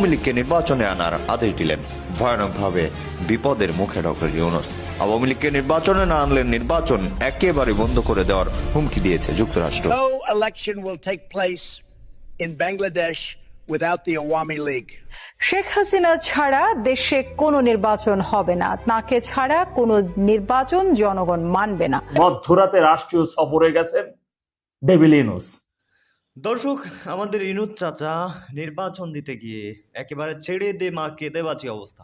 আওয়ামী লীগকে নির্বাচনে আনার আদেশ দিলেন। ভয়ানকভাবে বিপদের মুখে ডক্টর ইউনূস। আওয়ামী লীগকে নির্বাচনে না আনলে নির্বাচন একেবারে বন্ধ করে দেওয়ার হুমকি দিয়েছে যুক্তরাষ্ট্র। No election will take place in Bangladesh without the Awami League. Sheikh Hasina ছাড়া দেশে কোনো নির্বাচন হবে না, তাকে ছাড়া কোনো নির্বাচন জনগণ মানবে না। মধ্যরাতে রাষ্ট্রীয় সফরে গেছেন ডেভিল ইউনূস। দর্শক, আমাদের ইনুস চাচা নির্বাচন দিতে গিয়ে একেবারে ছেড়ে দে মা কেঁদে বাঁচি অবস্থা।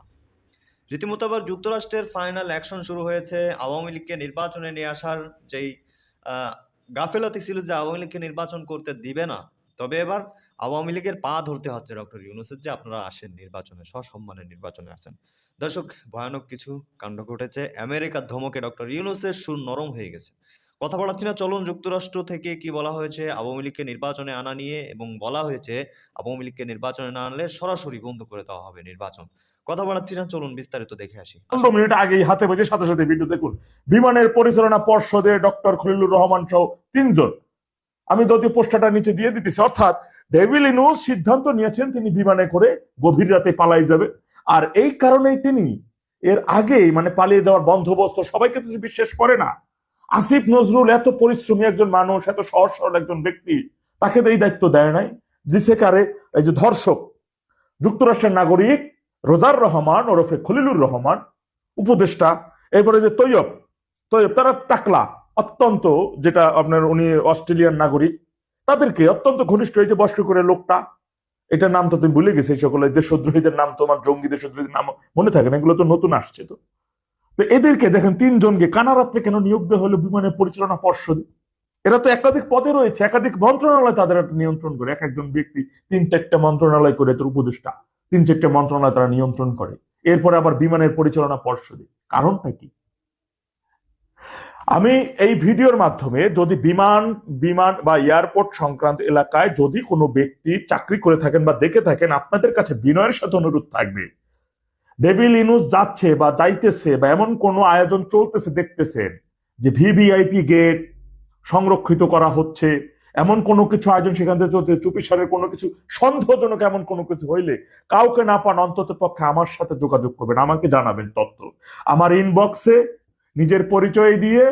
রীতিমতো আবার যুক্তরাষ্ট্রের ফাইনাল অ্যাকশন শুরু হয়েছে। আওয়ামী লীগকে নির্বাচনে নিয়ে আসার যেই গাফেলাতি ছিল যে আওয়ামী লীগকে নির্বাচন করতে দিবে না, তবে এবার আওয়ামী লীগের পা ধরতে হচ্ছে ডক্টর ইউনূসের যে আপনারা আসেন নির্বাচনে, সসম্মানে নির্বাচনে আসেন। দর্শক, ভয়ানক কিছু কাণ্ড ঘটেছে। আমেরিকার ধমকে ডক্টর ইউনূসের সুর নরম হয়ে গেছে। কথা বলাচ্ছি না, চলুন যুক্তরাষ্ট্র থেকে কি বলা হয়েছে আওয়ামী লীগকে নির্বাচনে আনা নিয়ে, এবং বলা হয়েছে আওয়ামী লীগকে নির্বাচনে না আনলে সরাসরি বন্ধ করে দেওয়া হবে নির্বাচন। কথা বলাচ্ছি না, চলুন বিস্তারিত দেখে আসি। 15 মিনিট আগেই হাতে বেজে সাথে সাথে ভিডিও দেখুন। বিমানের পরিচালনা পর্ষদে ডক্টর খলিলুর রহমান সহ 3 জন, আমি যদি পোস্টারটা নিচে দিয়ে দিতেছি, অর্থাৎ ডেভিল ইউনূস সিদ্ধান্ত নিয়েছেন তিনি বিমানে করে গভীর রাতে পালাই যাবে। আর এই কারণেই তিনি এর আগেই পালিয়ে যাওয়ার বন্দোবস্ত, সবাইকে তো বিশ্বাস করে না। আসিফ নজরুল এত পরিশ্রমী একজন মানুষ, এত সহজ সরল একজন ব্যক্তি, তাকে তো এই দায়িত্ব দেয় নাই। দিছে কারে? এই যে ধর্ষক যুক্তরাষ্ট্রের নাগরিক রোজার রহমান ওরফে খলিলুর রহমান উপদেষ্টা, এরপরে যে তৈয়ব, তারা টাকলা অত্যন্ত, যেটা আপনার উনি অস্ট্রেলিয়ান নাগরিক, তাদেরকে অত্যন্ত ঘনিষ্ঠ, এই যে বয়স্ক করে লোকটা, এটার নাম তো তুমি ভুলে গেছে, সকলে দেশদ্রোহীদের নাম, তোমার জঙ্গি দেশদ্রোহীদের নাম মনে থাকে না, এগুলো তো নতুন আসছে। তো এদেরকে দেখেন 3 জনকে কানারাত্রে কেন নিয়োগ দেওয়া হলো বিমানের পরিচালনা পর্ষদে? এরা তো একাধিক পদে রয়েছে, একাধিক মন্ত্রণালয় তাদের নিয়ন্ত্রণ করে। এক একজন ব্যক্তি 3-4টা মন্ত্রণালয় করে, তোর উপদেষ্টা 3-4টা মন্ত্রণালয় তারা নিয়ন্ত্রণ করে। এরপরে আবার বিমানের পরিচালনা পর্ষদে, কারণটা কি? আমি এই ভিডিওর মাধ্যমে যদি বিমান বা এয়ারপোর্ট সংক্রান্ত এলাকায় যদি কোনো ব্যক্তি চাকরি করে থাকেন বা দেখে থাকেন, আপনাদের কাছে বিনয়ের সাথে অনুরোধ থাকবে, ডেভিল ইউনূস যাচ্ছে বা যাইতেছে বা এমন কোন আয়োজন চলতেছে দেখতেছেন যে ভিভিআইপি গেট সংরক্ষিত করা হচ্ছে, এমন কোনো কিছু আয়োজন সেখান থেকে চলছে, চুপিসারের কোনো কিছু সন্দেহজনক এমন কোনো কিছু হইলে কাউকে না পান অন্তত পক্ষে আমার সাথে যোগাযোগ করবেন, আমাকে জানাবেন তথ্য। আমার ইনবক্সে নিজের পরিচয় দিয়ে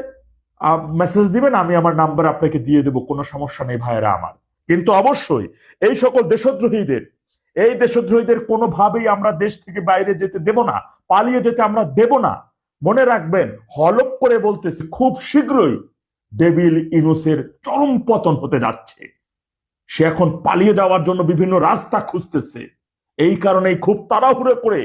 মেসেজ দিবেন, আমি আমার নাম্বার আপনাকে দিয়ে দেবো, কোনো সমস্যা নেই ভাইয়েরা আমার। কিন্তু অবশ্যই এই সকল দেশদ্রোহীদের কোনোভাবেই আমরা দেশ থেকে বাইরে যেতে দেব না, পালিয়ে যেতে আমরা দেব না। মনে রাখবেন, হলপ করে বলতেছি, খুব শীঘ্রই ডেভিল ইউনূসের চরম পতন হতে যাচ্ছে। সে এখন পালিয়ে যাওয়ার জন্য বিভিন্ন রাস্তা খুঁজতেছে। এই কারণেই খুব তাড়াহুড়ো করে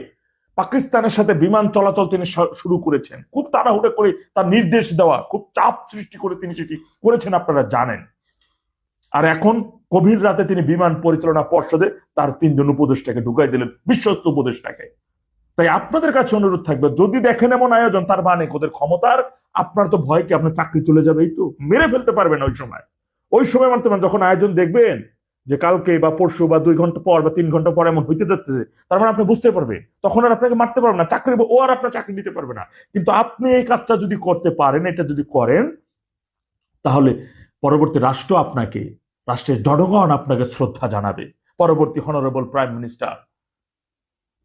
পাকিস্তানের সাথে বিমান চলাচল তিনি শুরু করেছেন, খুব তাড়াহুড়ো করে তার নির্দেশ দেওয়া, খুব চাপ সৃষ্টি করে তিনি সেটি করেছেন, আপনারা জানেন। আর এখন গভীর রাতে তিনি বিমান পরিচালনা পর্ষদে তার 3 জন উপদেষ্টাকে ঢুকাই দিলেন, বিশ্বস্ত উপদেষ্টাকে। তাই আপনাদের কাছে অনুরোধ থাকবে, যদি দেখেন এমন আয়োজন, তার মানে ওদের ক্ষমতার, আপনার তো ভয় কি আপনার চাকরি চলে যাবে, এই তো মেরে ফেলতে পারবেন ওই সময় মারতে পারেন। যখন আয়োজন দেখবেন যে কালকে বা পরশু বা 2 ঘন্টা পর বা 3 ঘন্টা পর এমন হইতে যাচ্ছে, তার মানে আপনি বুঝতে পারবেন, তখন আর আপনাকে মারতে পারবেন না, চাকরি ও আর আপনার চাকরি দিতে পারবে না। কিন্তু আপনি এই কাজটা যদি করতে পারেন, এটা যদি করেন, তাহলে পরবর্তী রাষ্ট্রের জনগণ আপনাকে শ্রদ্ধা জানাবে। পরবর্তী হনারেবল প্রাইম মিনিস্টার,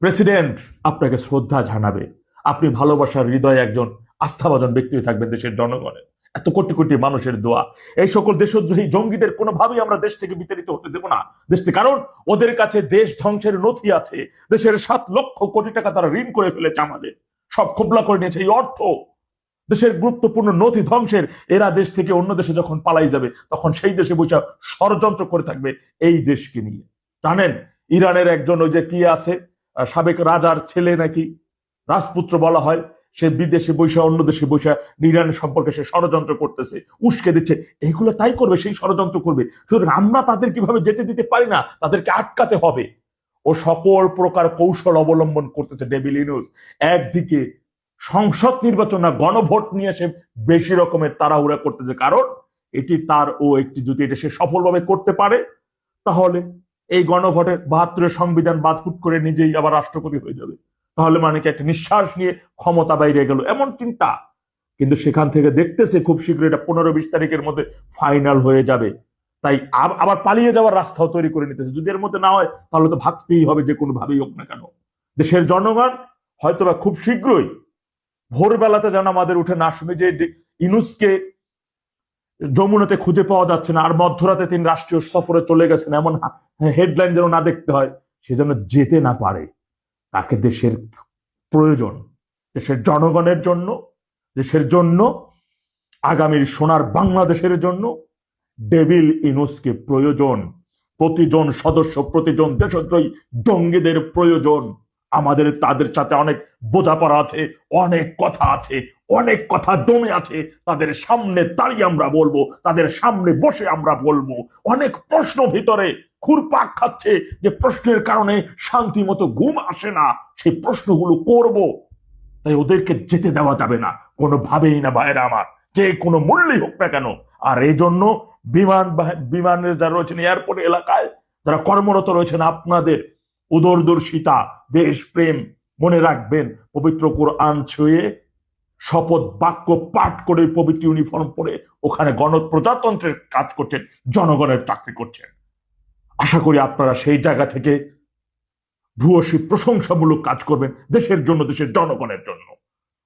প্রেসিডেন্ট আপনাকে শ্রদ্ধা জানাবে। আপনি ভালোবাসার হৃদয়ে একজন আস্থাভাজন ব্যক্তি থাকবেন দেশের জনগণের। এত কোটি কোটি মানুষের দোয়া। এই সকল দেশদ্রোহী জঙ্গিদের কোনোভাবেই আমরা দেশ থেকে বিতাড়িত হতে দেব না দেশ থেকে, কারণ ওদের কাছে দেশ ধ্বংসের নথি আছে। দেশের 7 লক্ষ কোটি টাকা তারা ঋণ করে ফেলেছে, আমাদের সব খোবলা করে নিয়েছে। এই অর্থ, দেশের গুরুত্বপূর্ণ নথি ধ্বংসের, এরা দেশ থেকে অন্য দেশে যখন পালাই যাবে, তখন সেই দেশে বসে ষড়যন্ত্র করে থাকবে এই দেশকে নিয়ে। জানেন, ইরানের একজন ওই যে কি আছে, সাবেক রাজার ছেলে নাকি, রাজপুত্র বলা হয়, সে বিদেশে বৈশা, অন্য দেশে বৈশা ইরানের সম্পর্কে সে ষড়যন্ত্র করতেছে, উস্কে দিচ্ছে। এইগুলো তাই করবে, সেই ষড়যন্ত্র করবে। সুতরাং আমরা তাদের কিভাবে যেতে দিতে পারি না, তাদেরকে আটকাতে হবে। ও সকল প্রকার কৌশল অবলম্বন করতেছে ডেভিল ইউনূস। একদিকে সংসদ নির্বাচন না, গণভোট নিয়ে সে বেশি রকমের তাড়াহুড়া করতেছে, কারণ এটি তার একটি, যদি এটা সে সফলভাবে করতে পারে, তাহলে এই গণভোটের 72-এর সংবিধান বাদ হুট করে নিজেই আবার রাষ্ট্রপতি হয়ে যাবে। তাহলে মানে কি একটা নিঃশ্বাস নিয়ে ক্ষমতা বাইরে গেল, এমন চিন্তা। কিন্তু সেখান থেকে দেখতেছে খুব শীঘ্রই এটা 15-20 তারিখের মধ্যে ফাইনাল হয়ে যাবে। তাই আবার পালিয়ে যাওয়ার রাস্তাও তৈরি করে নিতেছে। যদি এর মধ্যে না হয় তাহলে তো ভাবতেই হবে যে কোনো ভাবেই হোক না কেন দেশের জনগণ হয়তোবা খুব শীঘ্রই ভোরবেলাতে যেন আমাদের উঠে না শুনে যে ইউনূসকে যমুনাতে খুঁজে পাওয়া যাচ্ছে না আর মধ্যরাতে তিনি রাষ্ট্রীয় সফরে চলে গেছেন এমন হেডলাইন যেন না দেখতে হয়, সে যেন যেতে না পারে। তাকে দেশের প্রয়োজন, দেশের জনগণের জন্য, দেশের জন্য, আগামীর সোনার বাংলাদেশের জন্য ডেভিল ইউনূসকে প্রয়োজন। প্রতিজন সদস্য, প্রতিজন দেশদ্রোহী জঙ্গিদের প্রয়োজন। আমাদের তাদের সাথে অনেক বোঝাপড়া আছে, অনেক কথা আছে, অনেক কথা জমে আছে। তাদের সামনে দাঁড়িয়ে আমরা বলবো, তাদের সামনে বসে আমরা বলবো। অনেক প্রশ্ন ভিতরে ঘুরপাক খাচ্ছে, যে প্রশ্নের কারণে শান্তি মতো ঘুম আসে না, সেই প্রশ্নগুলো করব। তাই ওদেরকে যেতে দেওয়া যাবে না কোনোভাবেই না ভাইরা আমার, যে কোনো মূল্যই হোক না কেন। আর এই জন্য বিমানের যারা রয়েছেন এয়ারপোর্ট এলাকায়, যারা কর্মরত রয়েছেন, আপনাদের উদরদর্শিতা, দেশপ্রেম মনে রাখবেন। পবিত্র কোরআন ছুঁয়ে শপথ বাক্য পাঠ করে পবিত্র ইউনিফর্ম পরে ওখানে গণপ্রজাতন্ত্রের কাজ করছেন, জনগণের চাকরি করছেন। আশা করি আপনারা সেই জায়গা থেকে ভূয়সী প্রশংসামূলক কাজ করবেন দেশের জন্য, দেশের জনগণের জন্য।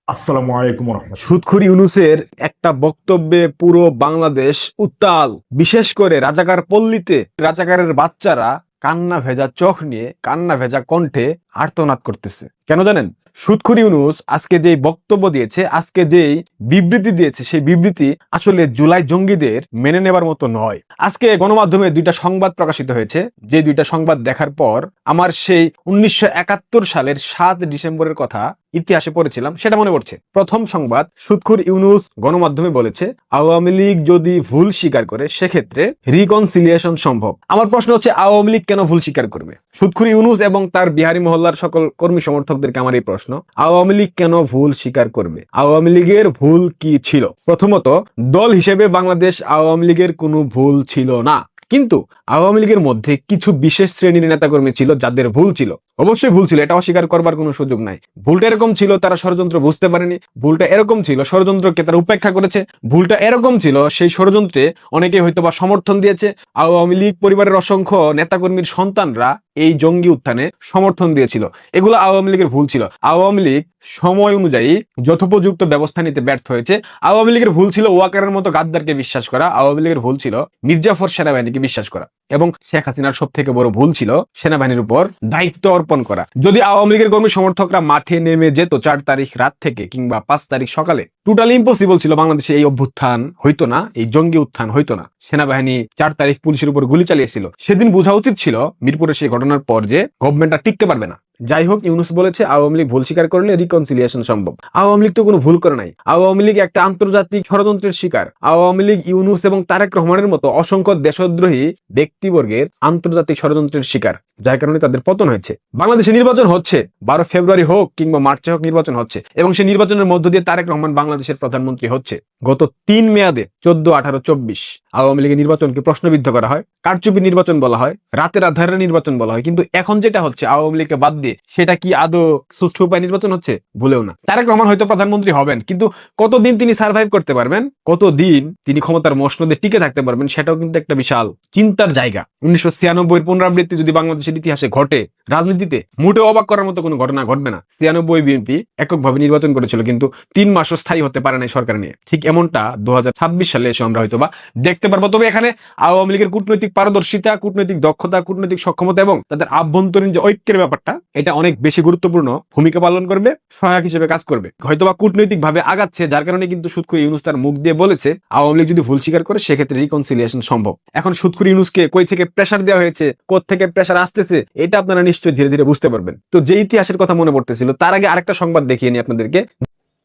আসসালামু আলাইকুম ওয়া রাহমাতুল্লাহ। সুদখোর ইউনূসের একটা বক্তব্যে পুরো বাংলাদেশ উত্তাল। বিশেষ করে রাজাকার পল্লীতে রাজাকারের বাচ্চারা কান্না ভেজা চোখ নিয়ে, কান্না ভেজা কণ্ঠে আর্তনাদ করতেছে। কেন জানেন? সুদখোর ইউনূস আজকে যেই বক্তব্য দিয়েছে, আজকে যেই বিবৃতি দিয়েছে, সেই বিবৃতি আসলে জুলাই জঙ্গিদের মেনে নেবার মতো নয়। আজকে গণমাধ্যমে দুইটা সংবাদ প্রকাশিত হয়েছে, যে দুইটা সংবাদ দেখার পর আমার সেই 1971 সালের 7 ডিসেম্বরের কথা ইতিহাসে পড়েছিলাম, সেটা মনে পড়ছে। প্রথম সংবাদ, সুদখোর ইউনূস গণমাধ্যমে বলেছে আওয়ামী লীগ যদি ভুল স্বীকার করে সেক্ষেত্রে রিকনসিলিয়েশন সম্ভব। আমার প্রশ্ন হচ্ছে, আওয়ামী লীগ কেন ভুল স্বীকার করবে? সুদখোর ইউনূস এবং তার বিহারি মহল্লার সকল কর্মী সমর্থকদেরকে আমার এই প্রশ্ন, আওয়ামী লীগ কেন ভুল স্বীকার করবে? আওয়ামী লীগের ভুল কি ছিল? প্রথমত, দল হিসেবে বাংলাদেশ আওয়ামী লীগের কোনো ভুল ছিল না, কিন্তু আওয়ামী লীগের মধ্যে কিছু বিশেষ শ্রেণীর নেতাকর্মী ছিল যাদের ভুল ছিল। অবশ্যই ভুল ছিল, এটা অস্বীকার করবার কোনো সুযোগ নাই। ভুলটা এরকম ছিল, তারা ষড়যন্ত্র বুঝতে পারেনি। ভুলটা এরকম ছিল, ষড়যন্ত্রকে তারা উপেক্ষা করেছে। ভুলটা এরকম ছিল, সেই ষড়যন্ত্রে অনেকে হয়তো বা সমর্থন দিয়েছে। আওয়ামী লীগ পরিবারের অসংখ্য নেতাকর্মীর সন্তানরা এই জঙ্গি উত্থানে সমর্থন দিয়েছিল। এগুলো আওয়ামী লীগের ভুল ছিল। আওয়ামী লীগ সময় অনুযায়ী যথোপযুক্ত ব্যবস্থা নিতে ব্যর্থ হয়েছে। আওয়ামী লীগের ভুল ছিল ওয়াকারের মতো গাদ্দারকে বিশ্বাস করা। আওয়ামী লীগের ভুল ছিল মির্জাফর সেনাবাহিনীকে বিশ্বাস করা। এবং শেখ হাসিনার সব থেকে বড় ভুল ছিল সেনাবাহিনীর উপর দায়িত্ব অর্পণ করা। যদি আওয়ামী লীগের কর্মী সমর্থকরা মাঠে নেমে যেত 4 তারিখ রাত থেকে কিংবা 5 তারিখ সকালে, টোটালি ইম্পসিবল ছিল বাংলাদেশে এই অভ্যুত্থান হইতো না, এই জঙ্গি উত্থান হইতো না। সেনাবাহিনী 4 তারিখ পুলিশের উপর গুলি চালিয়েছিল। সেদিন বোঝা উচিত ছিল মিরপুরের সেই ঘটনার পর যে গভর্নমেন্টটা টিকতে পারবে না। যাই হোক, ইউনূস বলেছে আওয়ামী লীগ ভুল স্বীকার করলে রিকনসিলিয়েশন সম্ভব। আওয়ামী লীগ তো কোনো ভুল করে নাই। আওয়ামী লীগ একটা আন্তর্জাতিক ষড়যন্ত্রের শিকার। আওয়ামী লীগ ইউনূস এবং তারেক রহমানের মতো অসংখ্য দেশদ্রোহী ব্যক্তিবর্গের আন্তর্জাতিক ষড়যন্ত্রের শিকার, যার কারণে তাদের পতন হয়েছে। বাংলাদেশে নির্বাচন হচ্ছে, 12 ফেব্রুয়ারি হোক কিংবা মার্চে হোক নির্বাচন হচ্ছে, এবং সেই নির্বাচনের মধ্য দিয়ে তারেক রহমান বাংলাদেশের প্রধানমন্ত্রী হচ্ছে। গত 3 মেয়াদে 14, 18, 24 আওয়ামী লীগের নির্বাচনকে প্রশ্নবিদ্ধ করা হয়, কারচুপি নির্বাচন বলা হয়, রাতের আধারে নির্বাচন বলা হয়। কিন্তু এখন যেটা হচ্ছে আওয়ামী লীগকে বাদ দিয়ে, সেটা কি আদৌ সুষ্ঠু উপায় নির্বাচন হচ্ছে? ভুলেও না। তারেক রহমান হয়তো প্রধানমন্ত্রী হবেন, কিন্তু কতদিন তিনি সার্ভাইভ করতে পারবেন, কতদিন তিনি ক্ষমতার মসনদে টিকে থাকতে পারবেন, সেটাও কিন্তু একটা বিশাল চিন্তার জায়গা। 1996 পুনরাবৃত্তি যদি বাংলাদেশের ইতিহাসে ঘটে, রাজনীতিতে মোটেও অবাক করার মতো কোনো ঘটনা ঘটবে না। 96 বিএনপি এককভাবে নির্বাচন করেছিল, কিন্তু 3 মাসও স্থায়ী হতে পারে নাই সরকার নিয়ে। ঠিক এমনটা 2026 সালে এসে আমরা হয়তো বা দেখতে পারবো। তবে এখানে আওয়ামী লীগের কূটনৈতিক পারদর্শিতা, কূটনৈতিক দক্ষতা, কূটনৈতিক সক্ষমতা এবং তাদের আভ্যন্তরীণ যে ঐক্যের ব্যাপারটা, এটা অনেক বেশি গুরুত্বপূর্ণ ভূমিকা পালন করবে, সহায়ক হিসেবে কাজ করবে। হয়তোবা কূটনৈতিক ভাবে আগাচ্ছে, যার কারণে কিন্তু সুদখোর ইউনূস তার মুখ দিয়ে বলেছে আওয়ামী লীগ যদি ভুল স্বীকার করে সেক্ষেত্রে রিকনসিলিয়েশন সম্ভব। এখন সুদখোর ইউনূসকে কই থেকে প্রেসার দেওয়া হয়েছে, কোথা থেকে প্রেসার আসতেছে, এটা আপনারা নিশ্চয়ই ধীরে ধীরে বুঝতে পারবেন। তো যে ইতিহাসের কথা মনে পড়তেছিল, তার আগে আরেকটা সংবাদ দেখিয়ে নিই আপনাদেরকে।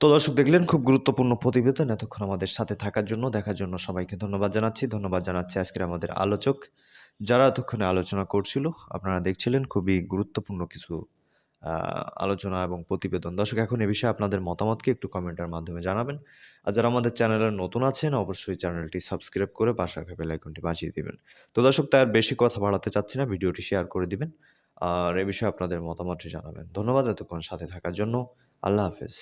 তো দর্শক, দেখলেন খুব গুরুত্বপূর্ণ প্রতিবেদন। এতক্ষণ আমাদের সাথে থাকার জন্য, দেখার জন্য সবাইকে ধন্যবাদ জানাচ্ছি। ধন্যবাদ জানাচ্ছি আজকের আমাদের আলোচক, যারা এতক্ষণে আলোচনা করছিল। আপনারা দেখছিলেন খুবই গুরুত্বপূর্ণ কিছু আলোচনা এবং প্রতিবেদন। দর্শক, এখন এ বিষয়ে আপনাদের মতামতকে একটু কমেন্টের মাধ্যমে জানাবেন। আর যারা আমাদের চ্যানেলে নতুন আছেন, অবশ্যই চ্যানেলটি সাবস্ক্রাইব করে পাশে রাখা বেল আইকনটি বাজিয়ে দিবেন। তো দর্শক, তার বেশি কথা বাড়াতে চাচ্ছি না, ভিডিওটি শেয়ার করে দিবেন আর এ বিষয়ে আপনাদের মতামতটি জানাবেন। ধন্যবাদ এতক্ষণ সাথে থাকার জন্য। আল্লাহ হাফেজ।